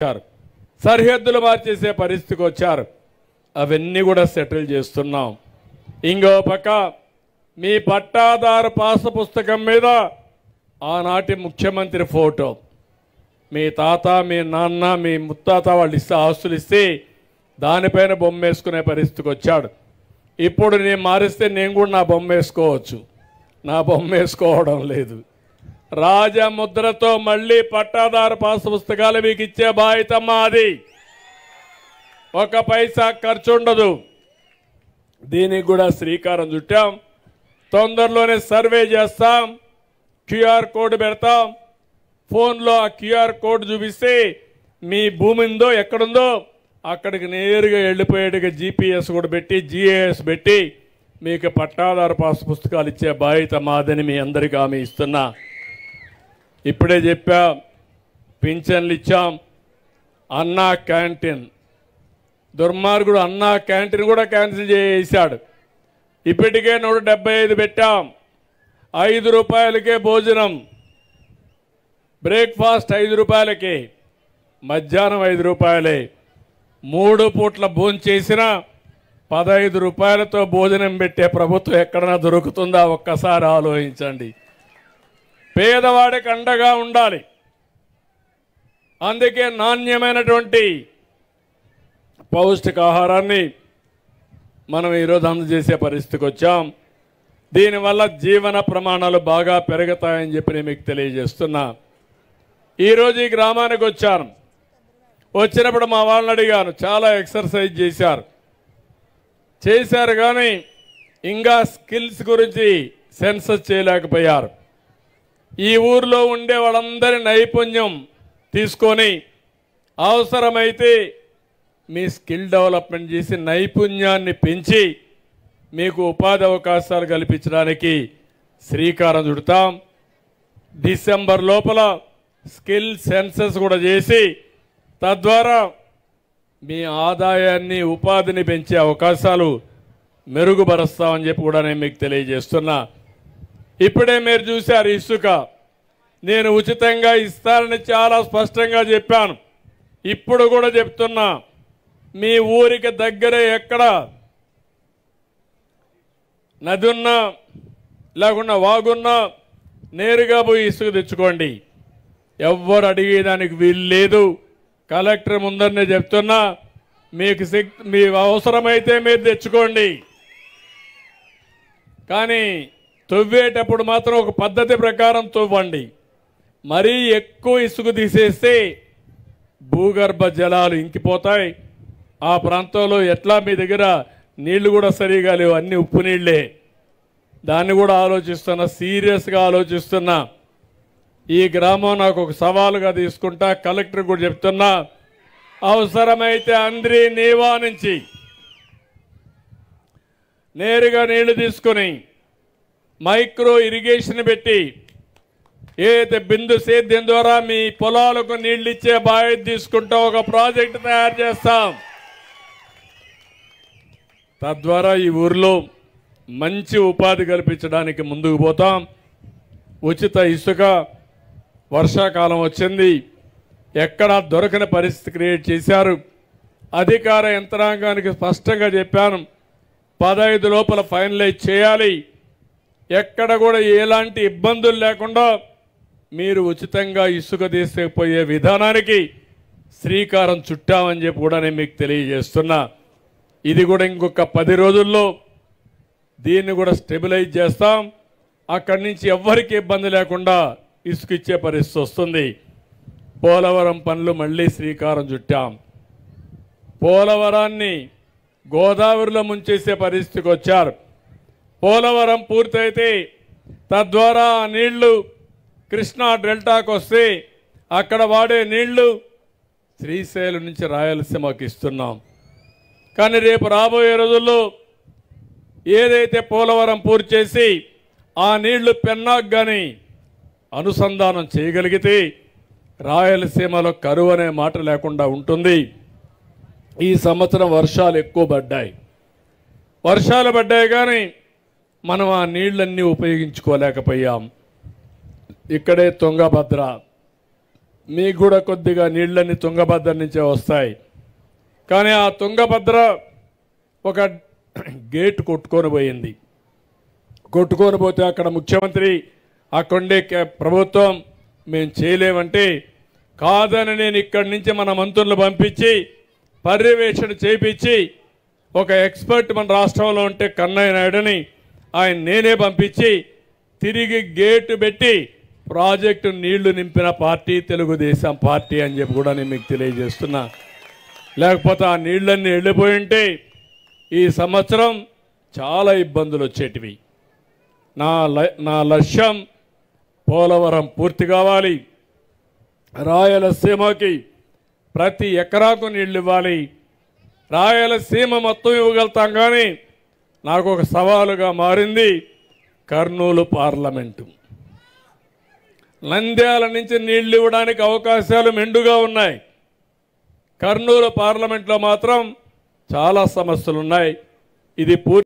సరిహద్దులు మార్చేసే పరిస్థితికి వచ్చారు. అవన్నీ కూడా సెటిల్ చేస్తున్నాం. ఇంకో పక్క మీ పట్టాదారు పాస్ పుస్తకం మీద ఆనాటి ముఖ్యమంత్రి ఫోటో, మీ తాత మీ నాన్న మీ ముత్తాత వాళ్ళు ఇస్తే ఆస్తులు ఇస్తే దానిపైన బొమ్మ వేసుకునే పరిస్థితికి వచ్చాడు. ఇప్పుడు నేను మారిస్తే నేను కూడా నా బొమ్మ వేసుకోవచ్చు. నా బొమ్మ వేసుకోవడం లేదు. రాజముద్రతో మళ్ళీ పట్టాదారు పాస్ పుస్తకాలు మీకు ఇచ్చే బాధ్యత మాది. ఒక పైసా ఖర్చు ఉండదు. దీనికి కూడా శ్రీకారం చుట్టాం. తొందరలోనే సర్వే చేస్తాం. క్యూఆర్ కోడ్ పెడతాం. ఫోన్లో ఆ క్యూఆర్ కోడ్ చూపిస్తే మీ భూమి ఉందో ఎక్కడుందో అక్కడికి నేరుగా వెళ్ళిపోయేట్టుగా జీపీఎస్ కూడా పెట్టి జీఏఎస్ పెట్టి మీకు పట్టాదారు పాస్ పుస్తకాలు ఇచ్చే బాధ్యత మాదని మీ అందరికీ హామీ ఇస్తున్నా. ఇప్పుడే చెప్పా, పింఛన్లు ఇచ్చాం. అన్నా క్యాంటీన్ దుర్మార్గుడు అన్నా క్యాంటీన్ కూడా క్యాన్సిల్ చేశాడు. ఇప్పటికే 175 పెట్టాం. 5 రూపాయలకే భోజనం, బ్రేక్ఫాస్ట్ 5 రూపాయలకే, మధ్యాహ్నం 5 రూపాయలే. 3 పూట్ల భోజనం చేసిన 15 రూపాయలతో భోజనం పెట్టే ప్రభుత్వం ఎక్కడన్నా దొరుకుతుందా? ఒక్కసారి ఆలోచించండి. పేదవాడికి అండగా ఉండాలి. అందుకే నాణ్యమైనటువంటి పౌష్టికాహారాన్ని మనం ఈరోజు అందజేసే పరిస్థితికి వచ్చాం. దీనివల్ల జీవన ప్రమాణాలు బాగా పెరుగుతాయని చెప్పి నేను మీకు తెలియజేస్తున్నా. ఈరోజు ఈ గ్రామానికి వచ్చాను. వచ్చినప్పుడు మా వాళ్ళని అడిగాను, చాలా ఎక్సర్సైజ్ చేశారు కానీ ఇంకా స్కిల్స్ గురించి సెన్సస్ చేయలేకపోయారు. ఈ ఊర్లో ఉండే వాళ్ళందరి నైపుణ్యం తీసుకొని అవసరమైతే మీ స్కిల్ డెవలప్మెంట్ చేసి నైపుణ్యాన్ని పెంచి మీకు ఉపాధి అవకాశాలు కల్పించడానికి శ్రీకారం చుడతాం. డిసెంబర్ లోపల స్కిల్ సెన్సస్ కూడా చేసి తద్వారా మీ ఆదాయాన్ని ఉపాధిని పెంచే అవకాశాలు మెరుగుపరుస్తామని చెప్పి కూడా నేను మీకు తెలియజేస్తున్నా. ఇప్పుడే మీరు చూశారు ఇసుక, నేను ఉచితంగా ఇస్తానని చాలా స్పష్టంగా చెప్పాను. ఇప్పుడు కూడా చెప్తున్నా, మీ ఊరికి దగ్గరే ఎక్కడ నది ఉన్నా లేకుండా వాగున్నా నేరుగా పోయి ఇసుక తెచ్చుకోండి. ఎవ్వరు అడిగేదానికి వీలు లేదు. కలెక్టర్ ముందరనే చెప్తున్నా, మీ అవసరమైతే మీరు తెచ్చుకోండి. కానీ తవ్వేటప్పుడు మాత్రం ఒక పద్ధతి ప్రకారం తవ్వండి. మరీ ఎక్కువ ఇసుక తీసేస్తే భూగర్భ జలాలు ఇంకిపోతాయి. ఆ ప్రాంతంలో ఎట్లా మీ దగ్గర నీళ్లు కూడా సరిగా లేవు, అన్ని ఉప్పు నీళ్లే. దాన్ని కూడా ఆలోచిస్తున్నా, సీరియస్గా ఆలోచిస్తున్నా. ఈ గ్రామం నాకు ఒక సవాలుగా తీసుకుంటా. కలెక్టర్ కూడా చెప్తున్నా, అవసరమైతే అంద్రి నీవా నుంచి నేరుగా నీళ్లు తీసుకుని మైక్రో ఇరిగేషన్ పెట్టి ఏదైతే బిందు సేద్యం ద్వారా మీ పొలాలకు నీళ్లు ఇచ్చే బాధ్యత తీసుకుంటా ఒక ప్రాజెక్టు తయారు చేస్తాం. తద్వారా ఈ ఊరిలో మంచి ఉపాధి కల్పించడానికి ముందుకు పోతాం. ఉచిత ఇసుక వర్షాకాలం వచ్చింది, ఎక్కడా దొరకని పరిస్థితి క్రియేట్ చేశారు. అధికార యంత్రాంగానికి స్పష్టంగా చెప్పాను, 15 లోపల ఫైనలైజ్ చేయాలి. ఎక్కడ కూడా ఎలాంటి ఇబ్బందులు లేకుండా మీరు ఉచితంగా ఇసుక తీసుకుపోయే విధానానికి శ్రీకారం చుట్టామని చెప్పి కూడా నేను మీకు తెలియజేస్తున్నా. ఇది కూడా ఇంకొక 10 రోజుల్లో దీన్ని కూడా స్టెబిలైజ్ చేస్తాం. అక్కడి నుంచి ఎవ్వరికి ఇబ్బంది లేకుండా ఇసుక ఇచ్చే పరిస్థితి వస్తుంది. పోలవరం పనులు మళ్ళీ శ్రీకారం చుట్టాం. పోలవరాన్ని గోదావరిలో ముంచేసే పరిస్థితికి వచ్చారు. పోలవరం పూర్తయితే తద్వారా ఆ నీళ్లు కృష్ణా డెల్టాకు వస్తే అక్కడ వాడే నీళ్లు శ్రీశైలం నుంచి రాయలసీమకి ఇస్తున్నాం. కానీ రేపు రాబోయే రోజుల్లో ఏదైతే పోలవరం పూర్తి చేసి ఆ నీళ్లు పెన్నాకు కానీ అనుసంధానం చేయగలిగితే రాయలసీమలో కరువు అనే మాట లేకుండా ఉంటుంది. ఈ సంవత్సరం వర్షాలు ఎక్కువ పడ్డాయి. వర్షాలు పడ్డాయి కానీ మనం ఆ నీళ్ళన్నీ ఉపయోగించుకోలేకపోయాం. ఇక్కడే తుంగభద్ర మీకు కూడా కొద్దిగా నీళ్ళని తుంగభద్ర నుంచే వస్తాయి. కానీ ఆ తుంగభద్ర ఒక గేట్ కొట్టుకొని పోయింది. కొట్టుకొని పోతే అక్కడ ముఖ్యమంత్రి అక్కడే ప్రభుత్వం మేము చేయలేమంటే కాదని నేను ఇక్కడి నుంచి మన మంత్రులు పంపించి పర్యవేక్షణ చేయించి ఒక ఎక్స్పర్ట్ మన రాష్ట్రంలో ఉంటే కన్నయ్య నాయుడుని ఆయన నేనే పంపించి తిరిగి గేటు పెట్టి ప్రాజెక్టు నీళ్లు నింపిన పార్టీ తెలుగుదేశం పార్టీ అని చెప్పి కూడా నేను మీకు తెలియజేస్తున్నా. లేకపోతే ఆ నీళ్ళన్నీ వెళ్ళిపోయి ఉంటే ఈ సంవత్సరం చాలా ఇబ్బందులు వచ్చేటివి. నా లక్ష్యం పోలవరం పూర్తి కావాలి, రాయలసీమకి ప్రతి ఎకరాకు నీళ్ళు ఇవ్వాలి. రాయలసీమ మొత్తం ఇవ్వగలుగుతాం, కానీ నాకు ఒక సవాలుగా మారింది కర్నూలు పార్లమెంటు. నంద్యాల నుంచి నీళ్లు ఇవ్వడానికి అవకాశాలు మెండుగా ఉన్నాయి. కర్నూలు పార్లమెంట్లో మాత్రం చాలా సమస్యలు ఉన్నాయి. ఇది పూర్తి